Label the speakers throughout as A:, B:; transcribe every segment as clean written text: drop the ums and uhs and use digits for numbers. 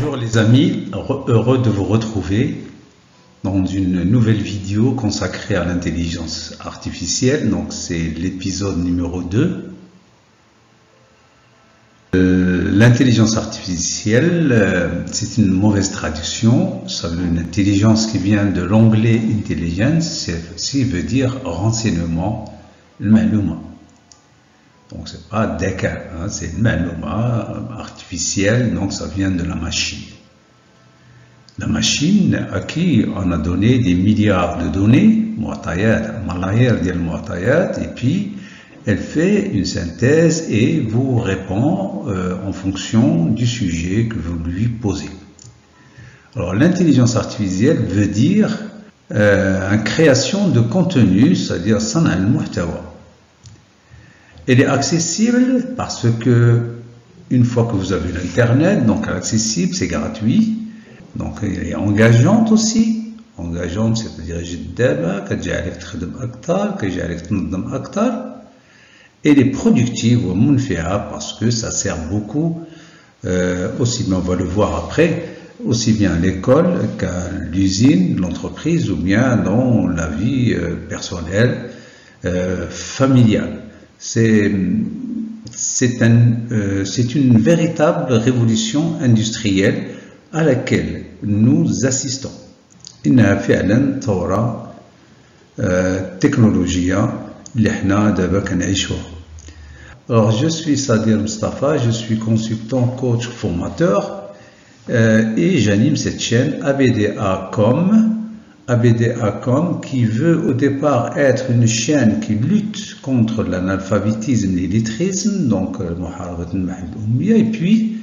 A: Bonjour les amis, heureux de vous retrouver dans une nouvelle vidéo consacrée à l'intelligence artificielle. Donc c'est l'épisode numéro 2. L'intelligence artificielle, c'est une mauvaise traduction. C'est une intelligence qui vient de l'anglais intelligence, qui veut dire renseignement, le ma'louma. Donc c'est pas daka, hein, c'est le ma'louma artificiel, donc ça vient de la machine. La machine à qui on a donné des milliards de données, et puis elle fait une synthèse et vous répond en fonction du sujet que vous lui posez. Alors l'intelligence artificielle veut dire une création de contenu, c'est-à-dire sana al-muhtawa. Elle est accessible parce que une fois que vous avez l'internet, donc elle est accessible, c'est gratuit, donc elle est engageante aussi. Engageante, c'est-à-dire elle est productive parce que ça sert beaucoup, aussi bien on va le voir après, aussi bien à l'école qu'à l'usine, l'entreprise ou bien dans la vie personnelle, familiale. C'est une véritable révolution industrielle à laquelle nous assistons. إنها فعلا ثورة تكنولوجية اللي احنا دابا كنعيشوها. Alors je suis Sadir Mustafa, je suis consultant, coach, formateur et j'anime cette chaîne ABDA.com qui veut au départ être une chaîne qui lutte contre l'analphabétisme et l'illettrisme, donc et puis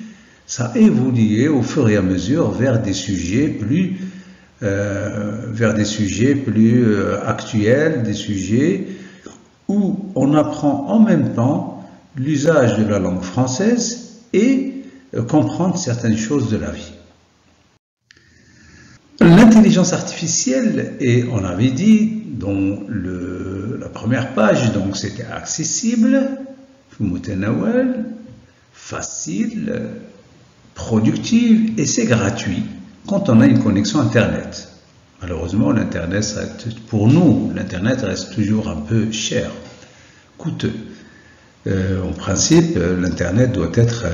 A: ça a évolué au fur et à mesure vers des sujets plus actuels, des sujets où on apprend en même temps l'usage de la langue française et comprendre certaines choses de la vie. L'intelligence artificielle, et on avait dit dans la première page, donc c'était accessible, facile, productive, et c'est gratuit quand on a une connexion Internet. Malheureusement, l'Internet, pour nous, l'Internet reste toujours un peu cher, coûteux. En principe, l'Internet doit être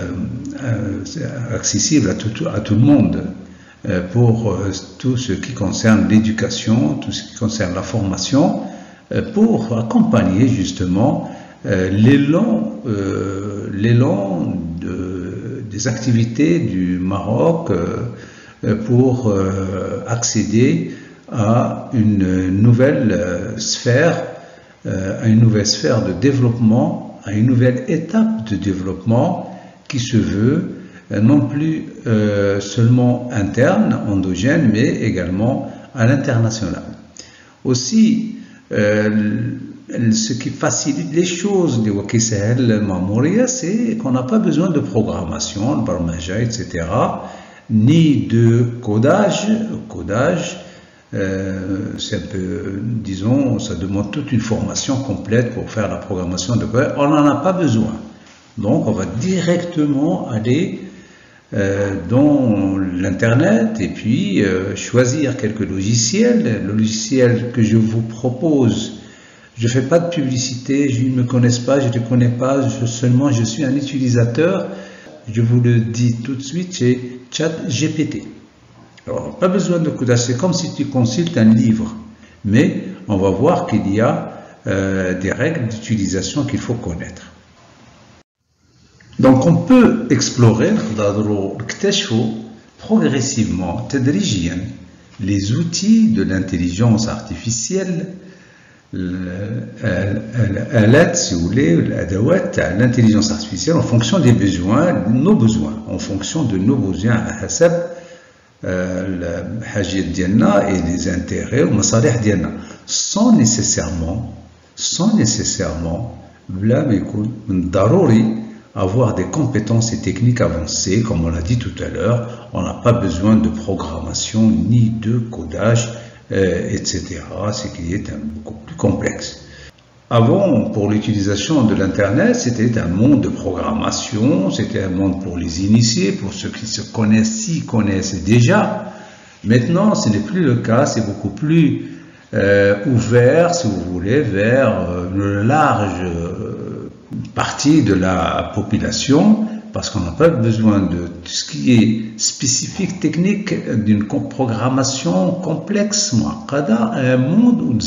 A: accessible à tout le monde. Pour tout ce qui concerne l'éducation, tout ce qui concerne la formation, pour accompagner justement l'élan des activités du Maroc pour accéder à une nouvelle sphère de développement, à une nouvelle étape de développement qui se veut non plus seulement interne, endogène, mais également à l'international. Aussi, ce qui facilite les choses, c'est qu'on n'a pas besoin de programmation, etc., ni de codage. C'est un peu, disons, ça demande toute une formation complète pour faire la programmation de code. On n'en a pas besoin. Donc, on va directement aller dans l'internet et puis choisir quelques logiciels. Le logiciel que je vous propose, je ne fais pas de publicité, je ne me connais pas, je ne connais pas, seulement je suis un utilisateur. Je vous le dis tout de suite, c'est ChatGPT. Alors, pas besoin de codage, c'est comme si tu consultes un livre, mais on va voir qu'il y a des règles d'utilisation qu'il faut connaître. Donc on peut explorer progressivement les outils de l'intelligence artificielle, l'intelligence artificielle en fonction des besoins, nos besoins, en fonction de nos besoins et les intérêts sans nécessairement avoir des compétences et techniques avancées, comme on l'a dit tout à l'heure. On n'a pas besoin de programmation ni de codage, etc. C'est qu'il est beaucoup plus complexe. Avant, pour l'utilisation de l'Internet, c'était un monde de programmation, c'était un monde pour les initiés, pour ceux qui s'y connaissent déjà. Maintenant, ce n'est plus le cas, c'est beaucoup plus ouvert, si vous voulez, vers une large partie de la population, parce qu'on n'a pas besoin de tout ce qui est spécifique, technique, d'une programmation complexe, un monde où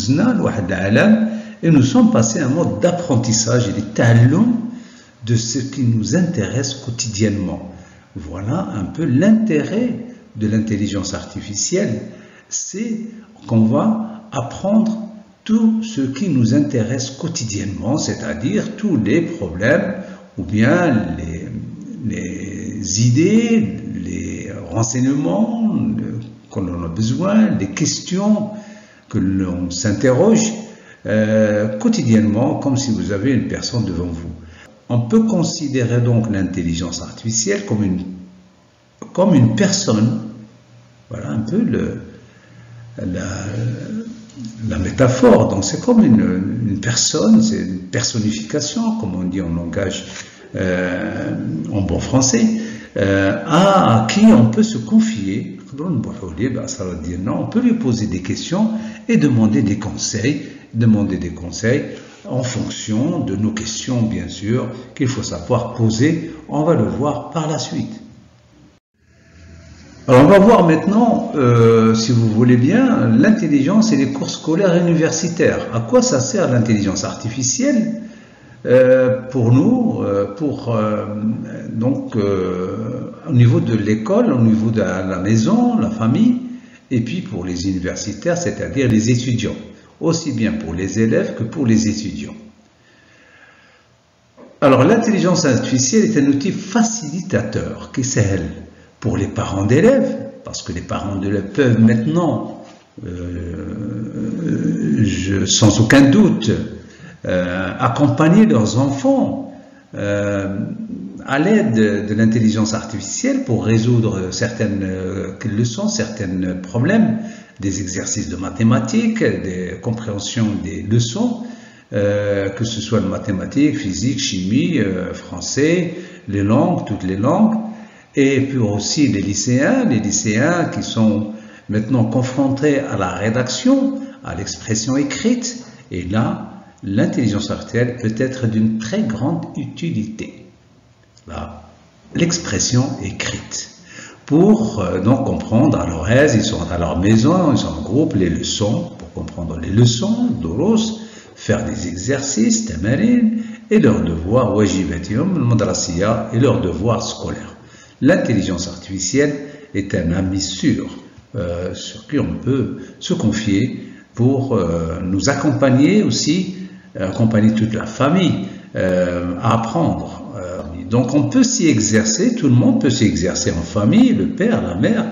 A: et nous sommes passés à un mode d'apprentissage et de talent de ce qui nous intéresse quotidiennement. Voilà un peu l'intérêt de l'intelligence artificielle, c'est qu'on va apprendre tout ce qui nous intéresse quotidiennement, c'est-à-dire tous les problèmes ou bien les idées, les renseignements que l'on a besoin, les questions que l'on s'interroge quotidiennement, comme si vous avez une personne devant vous. On peut considérer donc l'intelligence artificielle comme une personne. Voilà un peu la métaphore. Donc c'est comme une personne, c'est une personnification, comme on dit en langage en bon français, à qui on peut se confier. On peut lui poser des questions et demander des conseils en fonction de nos questions, bien sûr, qu'il faut savoir poser. On va le voir par la suite. Alors on va voir maintenant, si vous voulez bien, l'intelligence et les cours scolaires et universitaires. À quoi ça sert l'intelligence artificielle pour nous, au niveau de l'école, au niveau de la maison, la famille, et puis pour les universitaires, c'est-à-dire les étudiants, aussi bien pour les élèves que pour les étudiants. Alors l'intelligence artificielle est un outil facilitateur qui sert pour les parents d'élèves, parce que les parents d'élèves peuvent maintenant, sans aucun doute, accompagner leurs enfants à l'aide de l'intelligence artificielle pour résoudre certaines leçons, certains problèmes, des exercices de mathématiques, des compréhensions des leçons, que ce soit de mathématiques, physique, chimie, français, les langues, toutes les langues, et puis aussi les lycéens qui sont maintenant confrontés à la rédaction, à l'expression écrite, et là, l'intelligence artificielle peut être d'une très grande utilité. Là, l'expression écrite. Pour donc comprendre à leur aise, ils sont à leur maison, ils sont en groupe, les leçons, pour comprendre les leçons, doros, faire des exercices, tamarin, et leurs devoirs, wajibatium, le madrasiya, et leurs devoirs scolaires. L'intelligence artificielle est un ami sûr, sur qui on peut se confier pour nous accompagner aussi, accompagner toute la famille à apprendre. Donc on peut s'y exercer, tout le monde peut s'y exercer en famille, le père, la mère,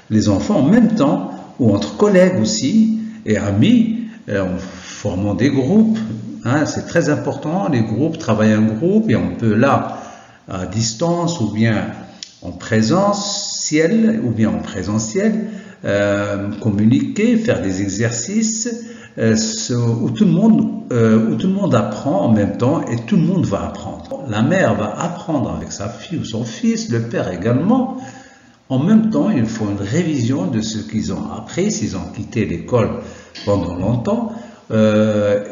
A: les enfants en même temps, ou entre collègues aussi, et amis, en formant des groupes. Hein, c'est très important, les groupes, travailler en groupe, et on peut là, à distance, ou bien en présentiel, communiquer, faire des exercices, où tout le monde apprend en même temps et tout le monde va apprendre. La mère va apprendre avec sa fille ou son fils, le père également. En même temps, il faut une révision de ce qu'ils ont appris, s'ils ont quitté l'école pendant longtemps. Bien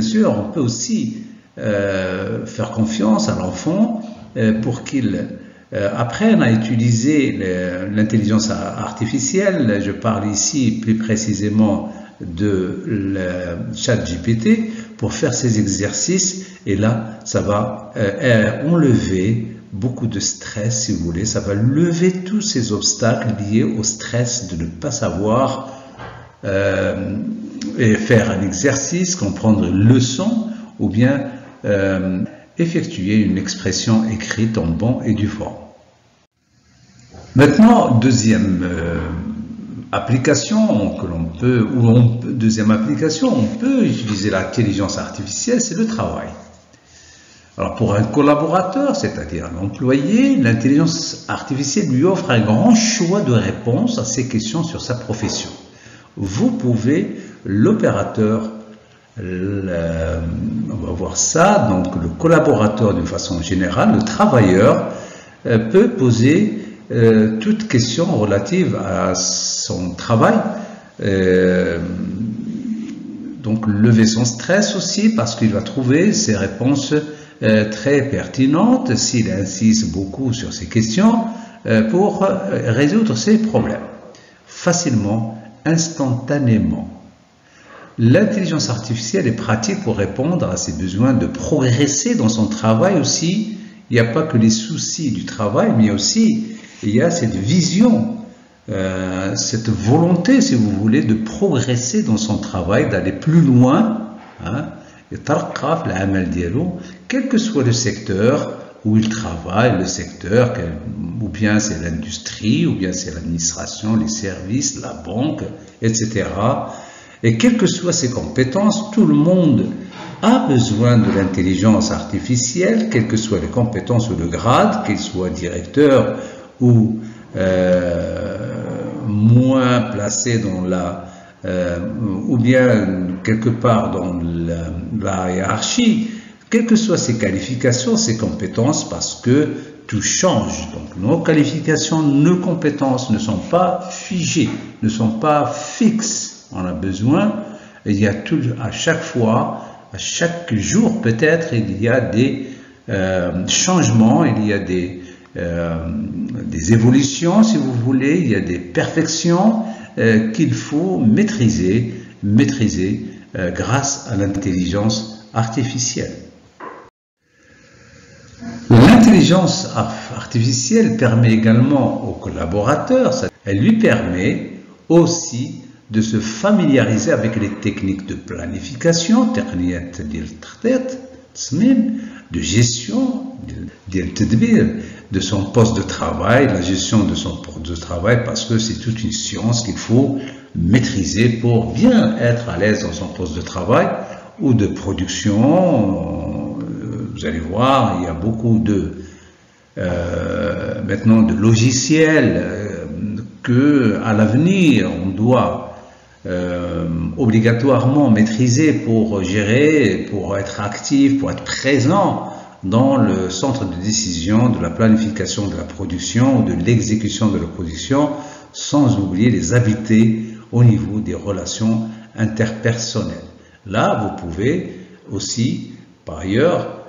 A: sûr, on peut aussi faire confiance à l'enfant pour qu'il apprenne à utiliser l'intelligence artificielle. Je parle ici plus précisément de le ChatGPT pour faire ces exercices, et là ça va enlever beaucoup de stress, si vous voulez, ça va lever tous ces obstacles liés au stress de ne pas savoir et faire un exercice, comprendre une leçon, ou bien effectuer une expression écrite en bon et due forme. Maintenant, deuxième application que l'on peut, on peut utiliser l'intelligence artificielle, c'est le travail. Alors pour un collaborateur, c'est-à-dire un employé, l'intelligence artificielle lui offre un grand choix de réponses à ses questions sur sa profession. Vous pouvez, l'opérateur on va voir ça. Donc le collaborateur, d'une façon générale, le travailleur, peut poser toute question relative à son travail. Donc lever son stress aussi, parce qu'il va trouver ses réponses très pertinentes s'il insiste beaucoup sur ces questions pour résoudre ses problèmes facilement, instantanément. L'intelligence artificielle est pratique pour répondre à ses besoins de progresser dans son travail aussi. Il n'y a pas que les soucis du travail, mais aussi il y a cette vision, cette volonté, si vous voulez, de progresser dans son travail, d'aller plus loin, quel que soit le secteur où il travaille, le secteur, ou bien c'est l'industrie, ou bien c'est l'administration, les services, la banque, etc. Et quelles que soient ses compétences, tout le monde a besoin de l'intelligence artificielle, quelles que soient les compétences ou le grade, qu'il soit directeur ou moins placé dans ou bien quelque part dans la hiérarchie, quelles que soient ses qualifications, ses compétences, parce que tout change. Donc nos qualifications, nos compétences ne sont pas figées, ne sont pas fixes. On a besoin, il y a à chaque fois, à chaque jour peut-être, il y a des changements, il y a des évolutions, si vous voulez, il y a des perfections qu'il faut maîtriser grâce à l'intelligence artificielle. L'intelligence artificielle permet également aux collaborateurs, elle lui permet aussi de se familiariser avec les techniques de planification, de gestion, de son poste de travail, la gestion de son poste de travail, parce que c'est toute une science qu'il faut maîtriser pour bien être à l'aise dans son poste de travail ou de production. Vous allez voir, il y a beaucoup maintenant de logiciels que à l'avenir on doit obligatoirement maîtriser pour gérer, pour être actif, pour être présent dans le centre de décision de la planification de la production ou de l'exécution de la production, sans oublier les habiletés au niveau des relations interpersonnelles. Là, vous pouvez aussi, par ailleurs,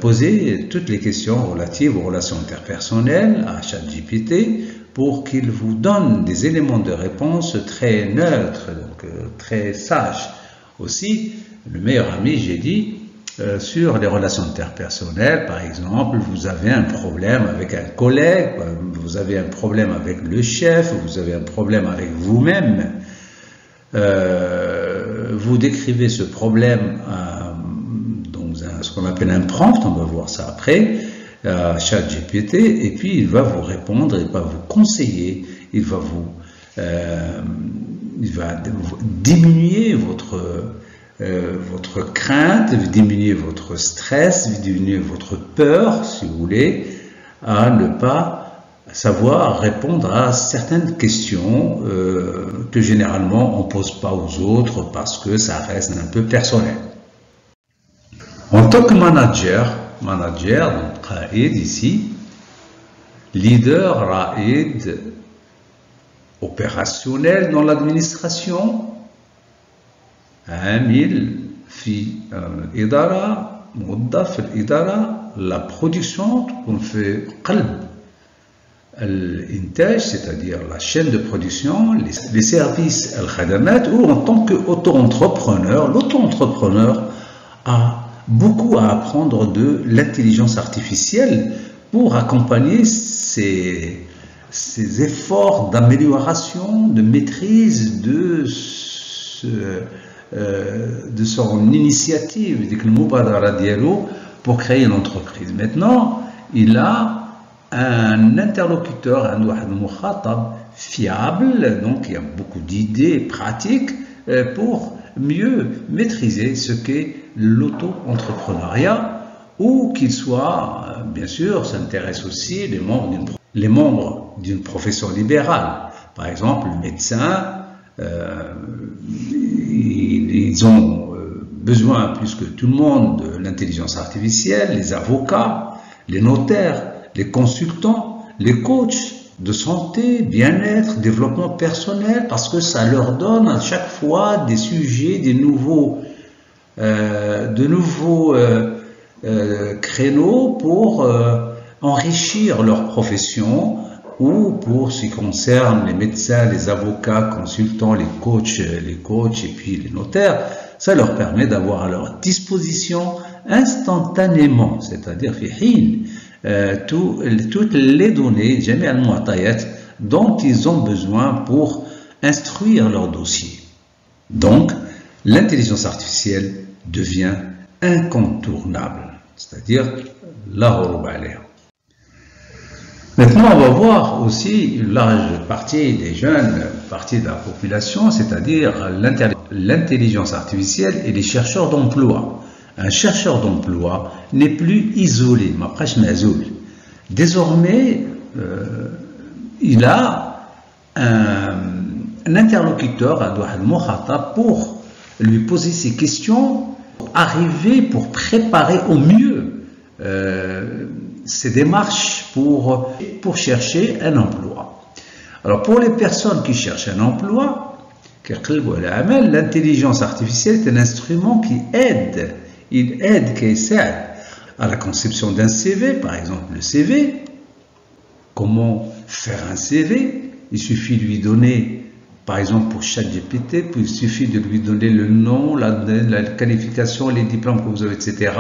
A: poser toutes les questions relatives aux relations interpersonnelles à ChatGPT pour qu'il vous donne des éléments de réponse très neutres, donc très sages. Aussi, le meilleur ami, j'ai dit, sur les relations interpersonnelles, par exemple, vous avez un problème avec un collègue, vous avez un problème avec le chef, vous avez un problème avec vous-même, vous décrivez ce problème dans ce qu'on appelle un prompt, on va voir ça après, ChatGPT, et puis il va vous répondre, il va vous conseiller, il va diminuer votre crainte, diminuer votre stress, diminuer votre peur, si vous voulez, à ne pas savoir répondre à certaines questions que généralement on ne pose pas aux autres parce que ça reste un peu personnel. En tant que manager, donc Raïd ici, leader Raïd opérationnel dans l'administration, عامل في الإدارة موظف في الإدارة la production تكون في قلب الإنتاج c'est-à-dire la chaîne de production les services الخدمات ou en tant qu'auto-entrepreneur l'auto-entrepreneur a beaucoup à apprendre de l'intelligence artificielle pour accompagner ces efforts d'amélioration, de maîtrise de son initiative, pour créer une entreprise. Maintenant, il a un interlocuteur, un mukhatab fiable, donc il y a beaucoup d'idées pratiques pour mieux maîtriser ce qu'est l'auto-entrepreneuriat, ou qu'il soit, bien sûr, s'intéresse aussi les membres d'une profession libérale. Par exemple, le médecin, ils ont besoin plus que tout le monde de l'intelligence artificielle, les avocats, les notaires, les consultants, les coachs de santé, bien-être, développement personnel, parce que ça leur donne à chaque fois des sujets, de nouveaux créneaux pour enrichir leur profession, ou pour ce qui concerne les médecins, les avocats, consultants, les coachs et puis les notaires, ça leur permet d'avoir à leur disposition instantanément, c'est-à-dire toutes les données dont ils ont besoin pour instruire leur dossier. Donc, l'intelligence artificielle devient incontournable, c'est-à-dire la ghuroub alayha. Maintenant, on va voir aussi une large partie des jeunes, partie de la population, c'est-à-dire l'intelligence artificielle et les chercheurs d'emploi. Un chercheur d'emploi n'est plus isolé, désormais, il a un interlocuteur pour lui poser ses questions, arriver pour préparer au mieux ses démarches pour chercher un emploi. Alors pour les personnes qui cherchent un emploi, l'intelligence artificielle est un instrument qui aide. Il aide à la conception d'un CV, par exemple le CV. Comment faire un CV? Il suffit de lui donner, par exemple pour ChatGPT, il suffit de lui donner le nom, la qualification, les diplômes que vous avez, etc.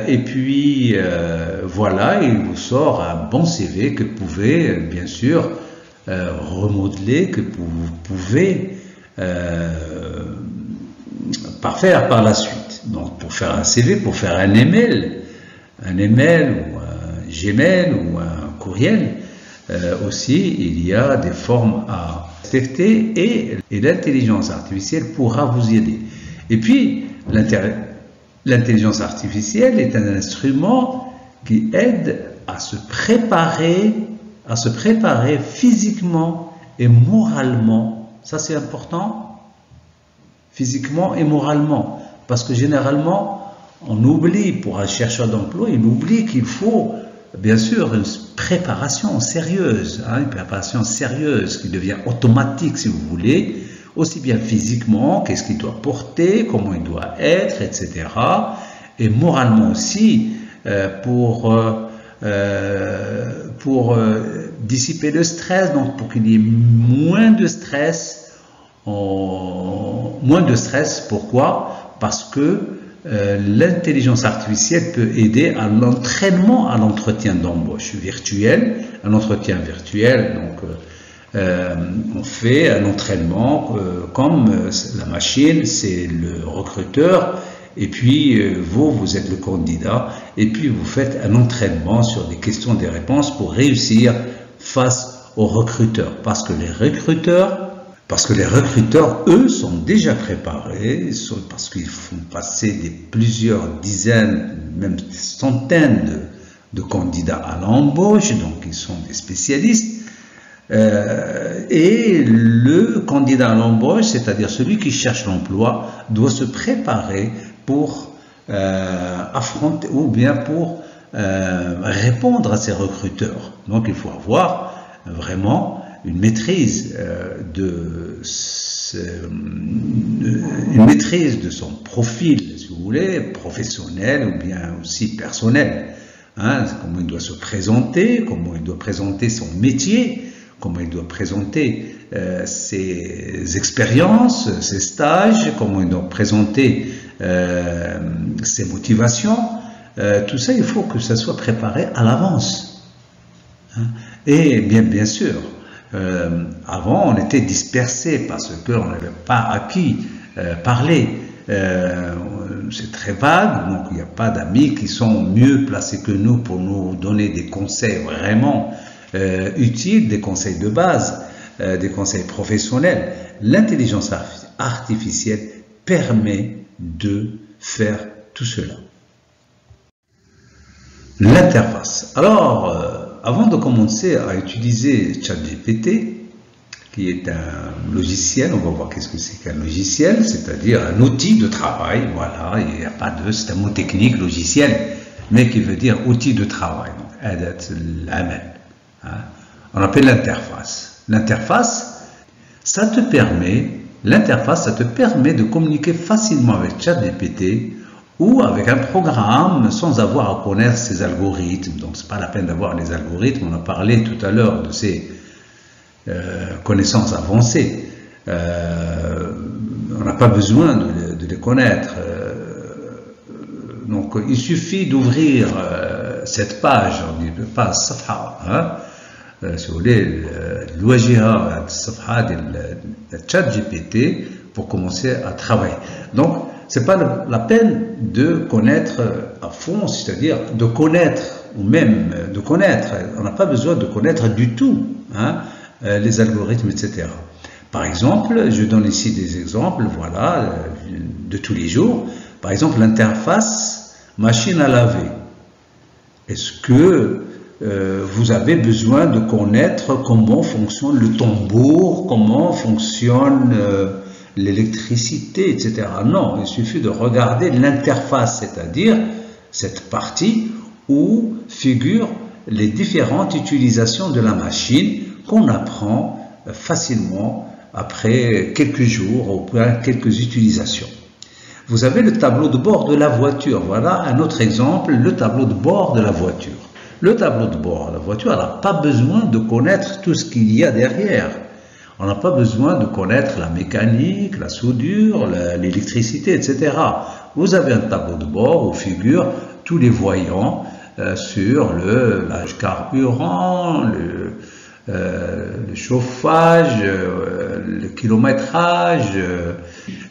A: Et puis voilà, il vous sort un bon CV que vous pouvez bien sûr remodeler, que vous pouvez parfaire par la suite. Donc pour faire un CV, pour faire un email ou un Gmail ou un courriel, aussi il y a des formes à respecter et l'intelligence artificielle pourra vous y aider. Et puis l'intelligence artificielle est un instrument qui aide à se préparer physiquement et moralement. Ça c'est important, physiquement et moralement, parce que généralement on oublie, pour un chercheur d'emploi, il oublie qu'il faut bien sûr une préparation sérieuse, une préparation sérieuse qui devient automatique si vous voulez, aussi bien physiquement, qu'est-ce qu'il doit porter, comment il doit être, etc. Et moralement aussi, pour dissiper le stress, donc pour qu'il y ait moins de stress. Pourquoi? Parce que l'intelligence artificielle peut aider à l'entraînement à l'entretien d'embauche virtuel. Un entretien virtuel, donc on fait un entraînement comme la machine, c'est le recruteur, et puis vous êtes le candidat, et puis vous faites un entraînement sur des questions, des réponses pour réussir face aux recruteurs. Parce que les recruteurs, eux, sont déjà préparés, parce qu'ils font passer plusieurs dizaines, même des centaines de candidats à l'embauche, donc ils sont des spécialistes. Et le candidat à l'embauche, c'est-à-dire celui qui cherche l'emploi, doit se préparer pour affronter ou bien pour répondre à ces recruteurs. Donc il faut avoir vraiment une maîtrise de son profil, si vous voulez, professionnel ou bien aussi personnel. Comment il doit se présenter, comment il doit présenter son métier, comment il doit présenter ses expériences, ses stages, comment il doit présenter ses motivations. Tout ça, il faut que ça soit préparé à l'avance. Et bien sûr, avant, on était dispersé parce qu'on n'avait pas acquis parler. C'est très vague, donc il n'y a pas d'amis qui sont mieux placés que nous pour nous donner des conseils vraiment utiles, des conseils de base, des conseils professionnels. L'intelligence artificielle permet de faire tout cela. L'interface. Alors, avant de commencer à utiliser ChatGPT, qui est un logiciel. On va voir qu'est-ce que c'est qu'un logiciel, c'est-à-dire un outil de travail. Voilà, il n'y a pas de, c'est un mot technique, logiciel, mais qui veut dire outil de travail. Donc, adat al-amal. On appelle l'interface. L'interface, ça te permet de communiquer facilement avec ChatGPT ou avec un programme sans avoir à connaître ses algorithmes. Donc, c'est pas la peine d'avoir les algorithmes. On a parlé tout à l'heure de ces connaissances avancées. On n'a pas besoin de les connaître. Donc, il suffit d'ouvrir cette page, on dit pas safha, si vous voulez, l'ouajiha, safha de ChatGPT pour commencer à travailler. Donc, c'est pas la peine de connaître à fond, c'est-à-dire de connaître, ou même de connaître, on n'a pas besoin de connaître du tout les algorithmes, etc. Par exemple, je donne ici des exemples, voilà, de tous les jours. Par exemple, l'interface machine à laver. Est-ce que vous avez besoin de connaître comment fonctionne le tambour, comment fonctionne l'électricité, etc. Non, il suffit de regarder l'interface, c'est-à-dire cette partie où figurent les différentes utilisations de la machine qu'on apprend facilement après quelques jours ou quelques utilisations. Vous avez le tableau de bord de la voiture. Voilà un autre exemple, le tableau de bord de la voiture. Le tableau de bord de la voiture, on n'a pas besoin de connaître tout ce qu'il y a derrière. On n'a pas besoin de connaître la mécanique, la soudure, l'électricité, etc. Vous avez un tableau de bord où figurent tous les voyants sur le carburant, le chauffage, le kilométrage,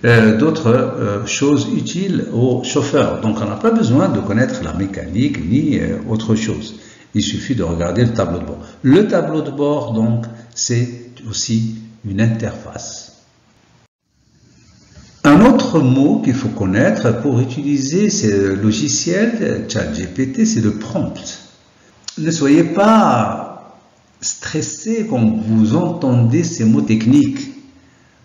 A: d'autres choses utiles aux chauffeurs. Donc on n'a pas besoin de connaître la mécanique ni autre chose. Il suffit de regarder le tableau de bord. Le tableau de bord, donc, c'est aussi une interface. Un autre mot qu'il faut connaître pour utiliser ce logiciel ChatGPT, c'est le prompt. Ne soyez pas stressé quand vous entendez ces mots techniques,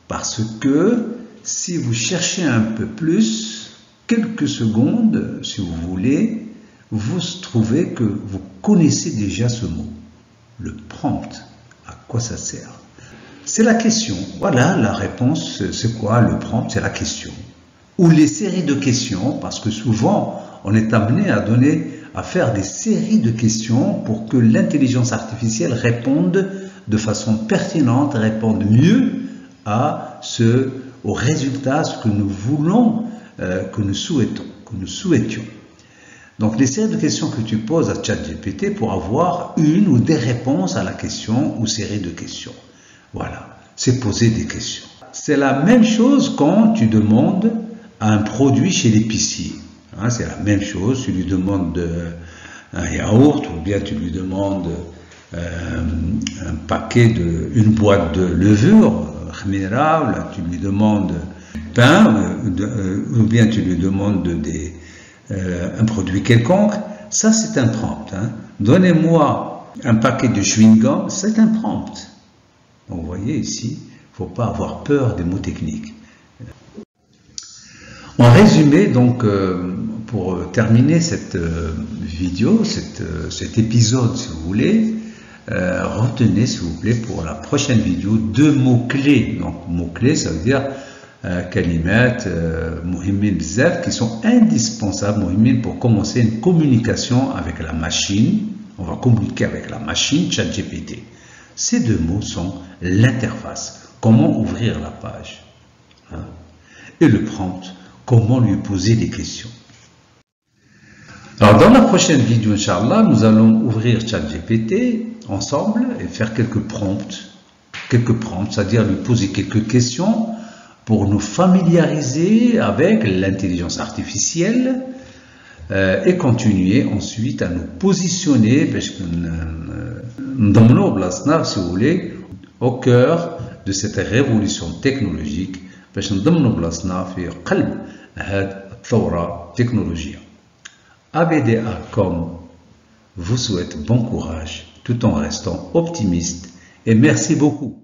A: parce que si vous cherchez un peu plus, quelques secondes, si vous voulez, vous trouvez que vous connaissez déjà ce mot, le prompt. À quoi ça sert? C'est la question. Voilà, la réponse, c'est quoi le prompt? C'est la question. Ou les séries de questions, parce que souvent, on est amené à faire des séries de questions pour que l'intelligence artificielle réponde de façon pertinente, réponde mieux au résultat, ce que nous voulons, que nous souhaitions. Donc, les séries de questions que tu poses à ChatGPT pour avoir une ou des réponses à la question ou série de questions. Voilà, c'est poser des questions. C'est la même chose quand tu demandes un produit chez l'épicier. C'est la même chose, tu lui demandes un yaourt ou bien tu lui demandes un paquet, une boîte de levure, tu lui demandes pain ou bien tu lui demandes un produit quelconque. Ça, c'est un prompt. Donnez-moi un paquet de chewing-gum, c'est un prompt. Donc, vous voyez ici, il ne faut pas avoir peur des mots techniques. En résumé, donc, pour terminer cette vidéo, cet épisode, si vous voulez, retenez, s'il vous plaît, pour la prochaine vidéo, 2 mots-clés. Donc, mots-clés, ça veut dire kalimat, muhimmin bzaf, qui sont indispensables, muhimmin, pour commencer une communication avec la machine. On va communiquer avec la machine ChatGPT. Ces 2 mots sont l'interface, comment ouvrir la page, et le prompt, comment lui poser des questions. Alors, dans la prochaine vidéo, Inch'Allah, nous allons ouvrir ChatGPT ensemble et faire quelques prompts, c'est-à-dire lui poser quelques questions pour nous familiariser avec l'intelligence artificielle et continuer ensuite à nous positionner, parce que si vous voulez, au cœur de cette révolution technologique, parce que ABDA.com vous souhaite bon courage tout en restant optimiste et merci beaucoup.